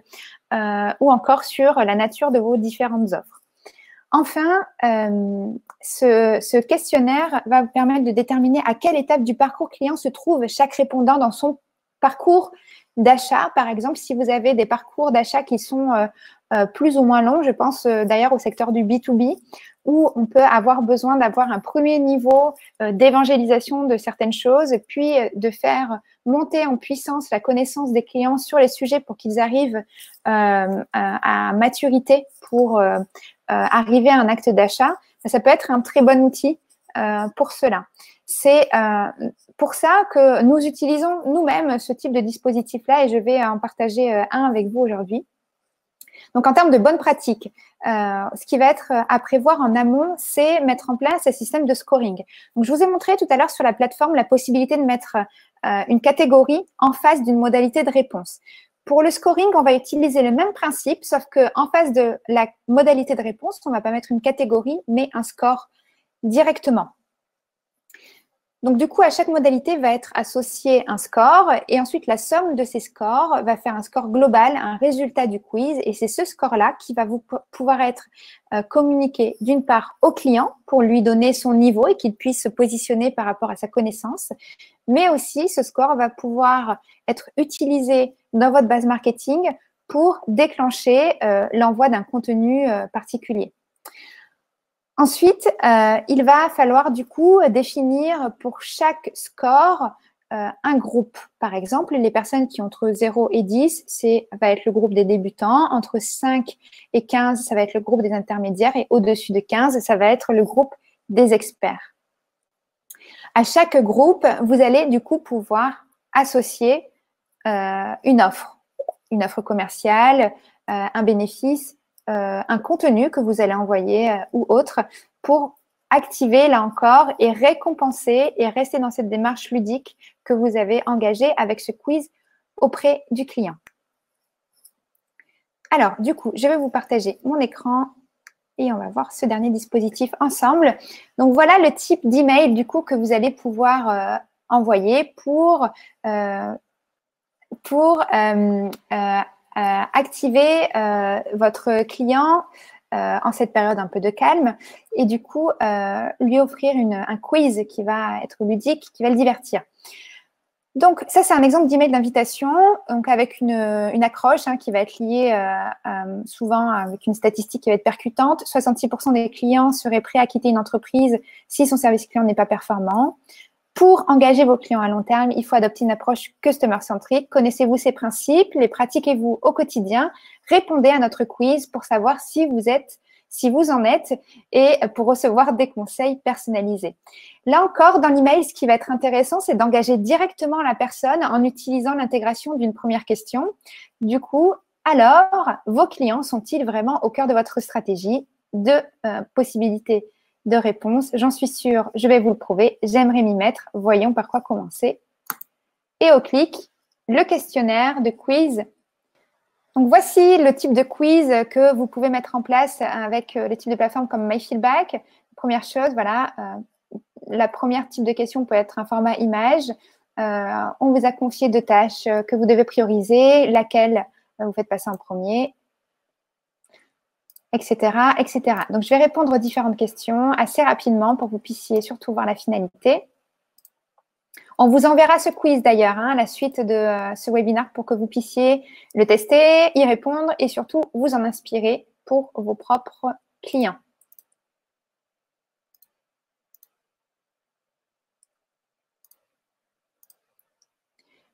ou encore sur la nature de vos différentes offres. Enfin, ce questionnaire va vous permettre de déterminer à quelle étape du parcours client se trouve chaque répondant dans son parcours d'achat. Par exemple, si vous avez des parcours d'achat qui sont plus ou moins longs, je pense d'ailleurs au secteur du B2B, où on peut avoir besoin d'avoir un premier niveau d'évangélisation de certaines choses, puis de faire monter en puissance la connaissance des clients sur les sujets pour qu'ils arrivent à maturité pour arriver à un acte d'achat. Ça peut être un très bon outil pour cela. C'est pour ça que nous utilisons nous-mêmes ce type de dispositif-là et je vais en partager un avec vous aujourd'hui. Donc, en termes de bonnes pratiques, ce qui va être à prévoir en amont, c'est mettre en place un système de scoring. Donc, je vous ai montré tout à l'heure sur la plateforme la possibilité de mettre une catégorie en face d'une modalité de réponse. Pour le scoring, on va utiliser le même principe, sauf qu'en face de la modalité de réponse, on ne va pas mettre une catégorie, mais un score directement. Donc, du coup, à chaque modalité va être associé un score et ensuite la somme de ces scores va faire un score global, un résultat du quiz. Et c'est ce score-là qui va pouvoir être communiqué d'une part au client pour lui donner son niveau et qu'il puisse se positionner par rapport à sa connaissance. Mais aussi, ce score va pouvoir être utilisé dans votre base marketing pour déclencher l'envoi d'un contenu particulier. Ensuite, il va falloir du coup définir pour chaque score un groupe. Par exemple, les personnes qui ont entre 0 et 10, va être le groupe des débutants. Entre 5 et 15, ça va être le groupe des intermédiaires. Et au-dessus de 15, ça va être le groupe des experts. À chaque groupe, vous allez du coup pouvoir associer une offre commerciale, un bénéfice, un contenu que vous allez envoyer ou autre pour activer là encore et récompenser et rester dans cette démarche ludique que vous avez engagée avec ce quiz auprès du client. Alors, du coup, je vais vous partager mon écran et on va voir ce dernier dispositif ensemble. Donc, voilà le type d'email du coup que vous allez pouvoir envoyer pour activer votre client en cette période un peu de calme et du coup lui offrir un quiz qui va être ludique, qui va le divertir. Donc ça, c'est un exemple d'email d'invitation, donc avec une accroche qui va être liée souvent avec une statistique qui va être percutante. 66% des clients seraient prêts à quitter une entreprise si son service client n'est pas performant. Pour engager vos clients à long terme, il faut adopter une approche customer-centrique. Connaissez-vous ces principes? Les pratiquez-vous au quotidien? Répondez à notre quiz pour savoir si vous en êtes et pour recevoir des conseils personnalisés. Là encore, dans l'email, ce qui va être intéressant, c'est d'engager directement la personne en utilisant l'intégration d'une première question. Du coup, alors, vos clients sont-ils vraiment au cœur de votre stratégie de possibilités de réponse? J'en suis sûre, je vais vous le prouver. J'aimerais m'y mettre. Voyons par quoi commencer. Et au clic, le questionnaire de quiz. Donc, voici le type de quiz que vous pouvez mettre en place avec les types de plateformes comme MyFeedback. Première chose, voilà, la première type de question peut être un format image. On vous a confié 2 tâches que vous devez prioriser, laquelle vous faites passer en premier, etc., etc. Donc, je vais répondre aux différentes questions assez rapidement pour que vous puissiez surtout voir la finalité. On vous enverra ce quiz d'ailleurs à la suite de ce webinaire pour que vous puissiez le tester, y répondre et surtout vous en inspirer pour vos propres clients.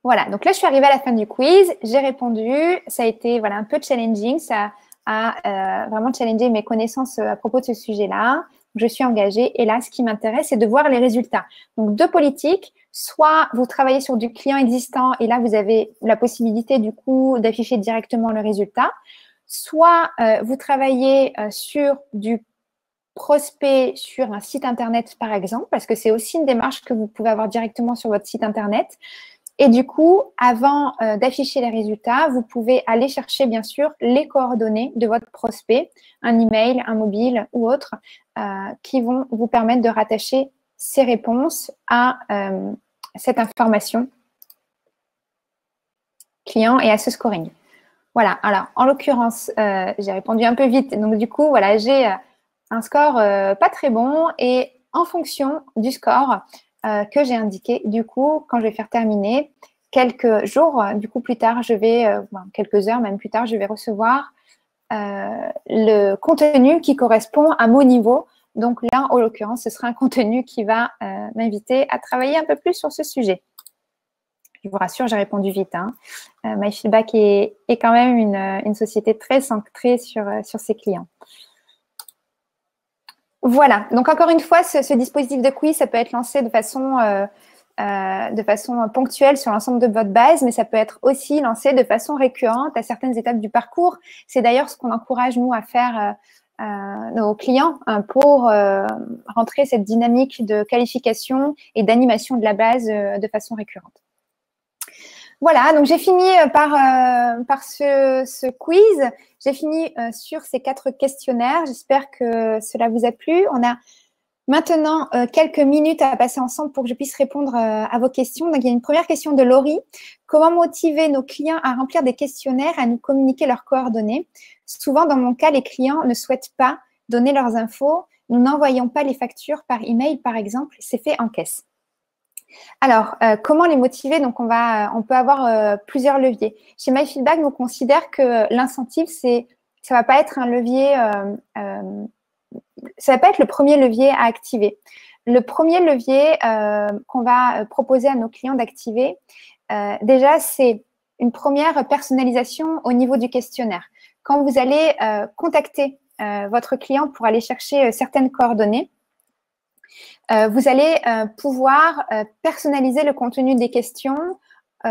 Voilà, donc là, je suis arrivée à la fin du quiz. J'ai répondu. Ça a été voilà, un peu challenging. Ça a vraiment challengé mes connaissances à propos de ce sujet-là. Je suis engagée. Et là, ce qui m'intéresse, c'est de voir les résultats. Donc, 2 politiques. Soit vous travaillez sur du client existant et là, vous avez la possibilité, du coup, d'afficher directement le résultat. Soit vous travaillez sur du prospect sur un site Internet, par exemple, parce que c'est aussi une démarche que vous pouvez avoir directement sur votre site Internet. Et du coup, avant d'afficher les résultats, vous pouvez aller chercher, bien sûr, les coordonnées de votre prospect, un email, un mobile ou autre, qui vont vous permettre de rattacher ces réponses à cette information client et à ce scoring. Voilà, alors en l'occurrence, j'ai répondu un peu vite. Donc du coup, voilà, j'ai un score pas très bon et en fonction du score que j'ai indiqué, du coup, quand je vais faire terminer, quelques jours, du coup, plus tard, quelques heures même plus tard, je vais recevoir le contenu qui correspond à mon niveau. Donc là, en l'occurrence, ce sera un contenu qui va m'inviter à travailler un peu plus sur ce sujet. Je vous rassure, j'ai répondu vite. MyFeedback est quand même une société très centrée sur ses clients. Voilà. Donc, encore une fois, ce dispositif de quiz, ça peut être lancé de façon ponctuelle sur l'ensemble de votre base, mais ça peut être aussi lancé de façon récurrente à certaines étapes du parcours. C'est d'ailleurs ce qu'on encourage, nous, à faire nos clients pour rentrer cette dynamique de qualification et d'animation de la base de façon récurrente. Voilà, donc j'ai fini par ce quiz. J'ai fini sur ces 4 questionnaires. J'espère que cela vous a plu. On a maintenant quelques minutes à passer ensemble pour que je puisse répondre à vos questions. Donc, il y a une première question de Laurie. Comment motiver nos clients à remplir des questionnaires, à nous communiquer leurs coordonnées? Souvent, dans mon cas, les clients ne souhaitent pas donner leurs infos. Nous n'envoyons pas les factures par email, par exemple. C'est fait en caisse. Alors, comment les motiver? Donc, on peut avoir plusieurs leviers. Chez MyFeedback, on considère que l'incentive, ça va pas être un levier, ça va pas être le premier levier à activer. Le premier levier qu'on va proposer à nos clients d'activer, déjà, c'est une première personnalisation au niveau du questionnaire. Quand vous allez contacter votre client pour aller chercher certaines coordonnées, vous allez pouvoir personnaliser le contenu des questions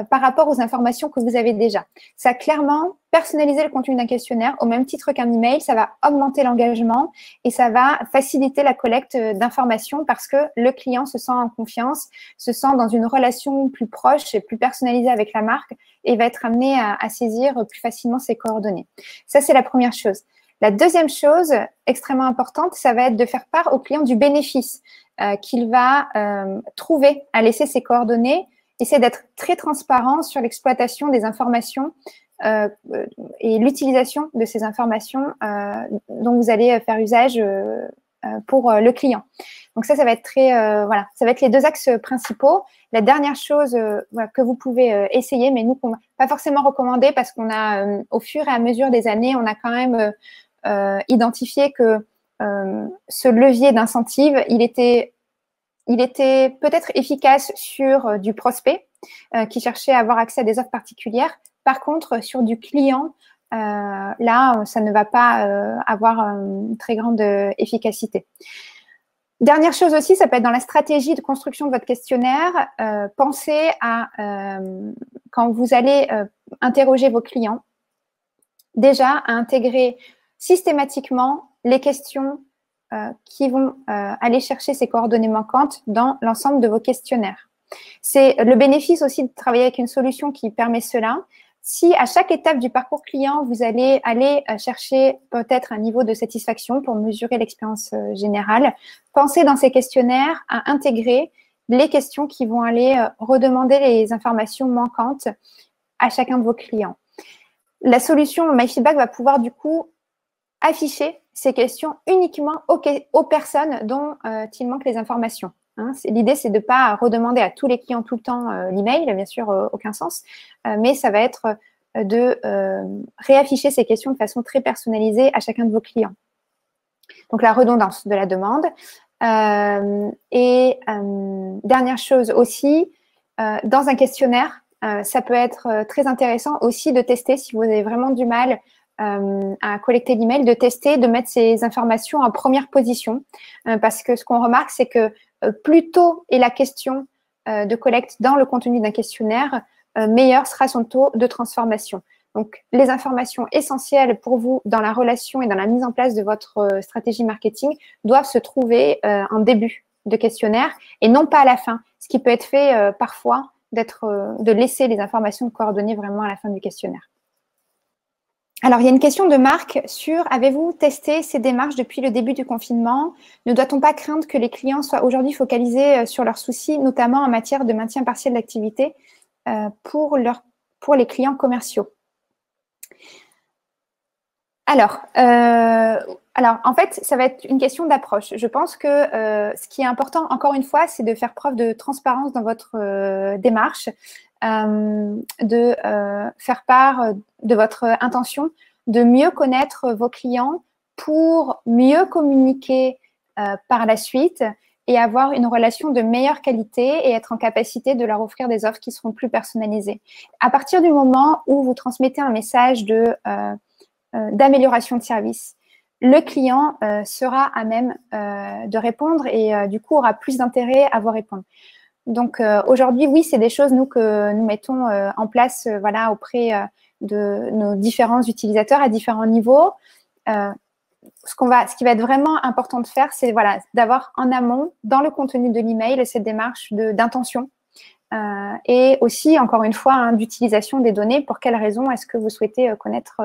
par rapport aux informations que vous avez déjà. Ça, clairement, personnaliser le contenu d'un questionnaire, au même titre qu'un email, ça va augmenter l'engagement et ça va faciliter la collecte d'informations parce que le client se sent en confiance, se sent dans une relation plus proche et plus personnalisée avec la marque et va être amené à saisir plus facilement ses coordonnées. Ça, c'est la première chose. La deuxième chose extrêmement importante, ça va être de faire part au client du bénéfice qu'il va trouver à laisser ses coordonnées. Essayer d'être très transparent sur l'exploitation des informations et l'utilisation de ces informations dont vous allez faire usage pour le client. Donc ça va être voilà, ça va être les 2 axes principaux. La dernière chose voilà, que vous pouvez essayer, mais nous, qu'on va pas forcément recommander parce qu'on a, au fur et à mesure des années, on a quand même identifié que ce levier d'incentive, il était peut-être efficace sur du prospect qui cherchait à avoir accès à des offres particulières. Par contre, sur du client, là, ça ne va pas avoir une très grande efficacité. Dernière chose aussi, ça peut être dans la stratégie de construction de votre questionnaire. Pensez à, quand vous allez interroger vos clients, déjà à intégrer systématiquement les questions qui vont aller chercher ces coordonnées manquantes dans l'ensemble de vos questionnaires. C'est le bénéfice aussi de travailler avec une solution qui permet cela. Si à chaque étape du parcours client, vous allez aller chercher peut-être un niveau de satisfaction pour mesurer l'expérience générale, pensez dans ces questionnaires à intégrer les questions qui vont aller redemander les informations manquantes à chacun de vos clients. La solution MyFeedback va pouvoir du coup afficher ces questions uniquement aux personnes dont il manque les informations. Hein. L'idée, c'est de ne pas redemander à tous les clients tout le temps l'email, bien sûr, aucun sens, mais ça va être de réafficher ces questions de façon très personnalisée à chacun de vos clients. Donc, la redondance de la demande. Dernière chose aussi, dans un questionnaire, ça peut être très intéressant aussi de tester si vous avez vraiment du mal à collecter l'email, de tester, de mettre ces informations en première position. Parce que ce qu'on remarque, c'est que plus tôt est la question de collecte dans le contenu d'un questionnaire, meilleur sera son taux de transformation. Donc, les informations essentielles pour vous dans la relation et dans la mise en place de votre stratégie marketing doivent se trouver en début de questionnaire et non pas à la fin. Ce qui peut être fait parfois, de laisser les informations de coordonnées vraiment à la fin du questionnaire. Alors, il y a une question de Marc sur « Avez-vous testé ces démarches depuis le début du confinement? Ne doit-on pas craindre que les clients soient aujourd'hui focalisés sur leurs soucis, notamment en matière de maintien partiel d'activité pour les clients commerciaux ?» Alors, en fait, ça va être une question d'approche. Je pense que ce qui est important, encore une fois, c'est de faire preuve de transparence dans votre démarche, de faire part de votre intention, de mieux connaître vos clients pour mieux communiquer par la suite et avoir une relation de meilleure qualité et être en capacité de leur offrir des offres qui seront plus personnalisées. À partir du moment où vous transmettez un message d'amélioration de service, le client sera à même de répondre et du coup aura plus d'intérêt à vous répondre. Donc aujourd'hui, oui, c'est des choses nous que nous mettons en place voilà, auprès de nos différents utilisateurs à différents niveaux. Ce qui va être vraiment important de faire, c'est voilà, d'avoir en amont, dans le contenu de l'email, cette démarche d'intention. Et aussi, encore une fois, hein, d'utilisation des données. Pour quelles raisons est-ce que vous souhaitez connaître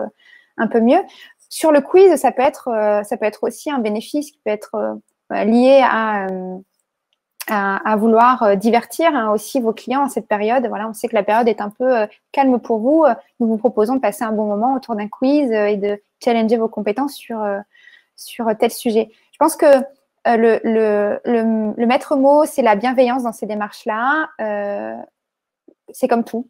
un peu mieux? Sur le quiz, ça peut être aussi un bénéfice qui peut être lié à vouloir divertir hein, aussi vos clients en cette période. Voilà, on sait que la période est un peu calme pour vous. Nous vous proposons de passer un bon moment autour d'un quiz et de challenger vos compétences sur tel sujet. Je pense que le maître mot, c'est la bienveillance dans ces démarches-là. C'est comme tout.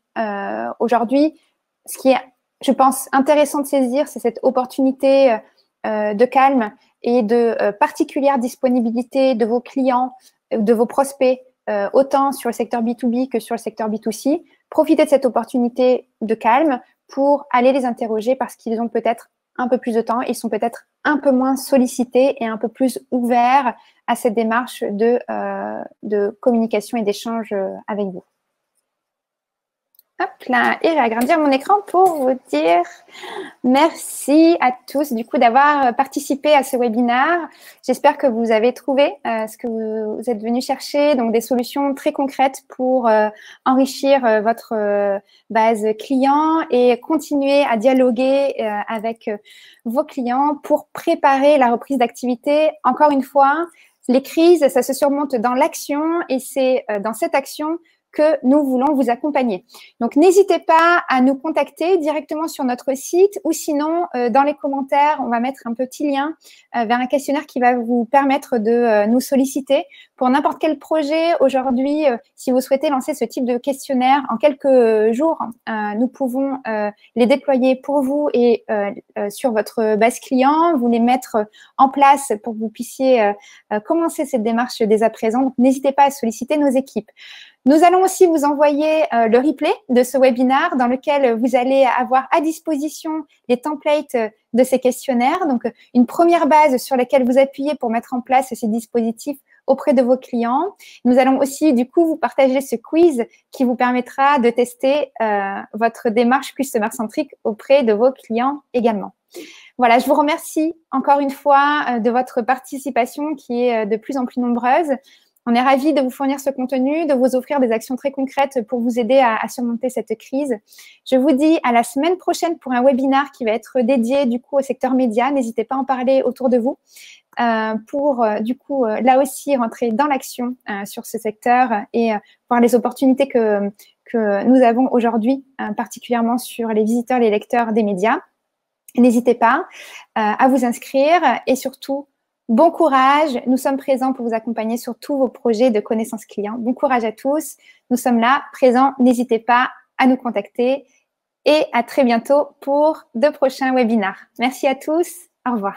Aujourd'hui, ce qui est, je pense, intéressant de saisir, c'est cette opportunité de calme et de particulière disponibilité de vos clients, de vos prospects, autant sur le secteur B2B que sur le secteur B2C. Profitez de cette opportunité de calme pour aller les interroger parce qu'ils ont peut-être un peu plus de temps, ils sont peut-être un peu moins sollicités et un peu plus ouverts à cette démarche de communication et d'échange avec vous. Hop là, et réagrandir mon écran pour vous dire merci à tous du coup d'avoir participé à ce webinaire. J'espère que vous avez trouvé ce que vous êtes venus chercher, donc des solutions très concrètes pour enrichir votre base client et continuer à dialoguer avec vos clients pour préparer la reprise d'activité. Encore une fois, les crises, ça se surmonte dans l'action et c'est dans cette action que nous voulons vous accompagner. Donc, n'hésitez pas à nous contacter directement sur notre site ou sinon, dans les commentaires, on va mettre un petit lien vers un questionnaire qui va vous permettre de nous solliciter pour n'importe quel projet. Aujourd'hui, si vous souhaitez lancer ce type de questionnaire en quelques jours, nous pouvons les déployer pour vous et sur votre base client, vous les mettre en place pour que vous puissiez commencer cette démarche dès à présent. Donc, n'hésitez pas à solliciter nos équipes. Nous allons aussi vous envoyer le replay de ce webinaire dans lequel vous allez avoir à disposition les templates de ces questionnaires. Donc, une première base sur laquelle vous appuyez pour mettre en place ces dispositifs auprès de vos clients. Nous allons aussi, du coup, vous partager ce quiz qui vous permettra de tester votre démarche customer centrique auprès de vos clients également. Voilà, je vous remercie encore une fois de votre participation qui est de plus en plus nombreuse. On est ravis de vous fournir ce contenu, de vous offrir des actions très concrètes pour vous aider à surmonter cette crise. Je vous dis à la semaine prochaine pour un webinaire qui va être dédié du coup au secteur média. N'hésitez pas à en parler autour de vous pour du coup là aussi rentrer dans l'action sur ce secteur et voir les opportunités que nous avons aujourd'hui, particulièrement sur les visiteurs, les lecteurs des médias. N'hésitez pas à vous inscrire et surtout, bon courage, nous sommes présents pour vous accompagner sur tous vos projets de connaissance client. Bon courage à tous, nous sommes là, présents, n'hésitez pas à nous contacter et à très bientôt pour de prochains webinaires. Merci à tous, au revoir.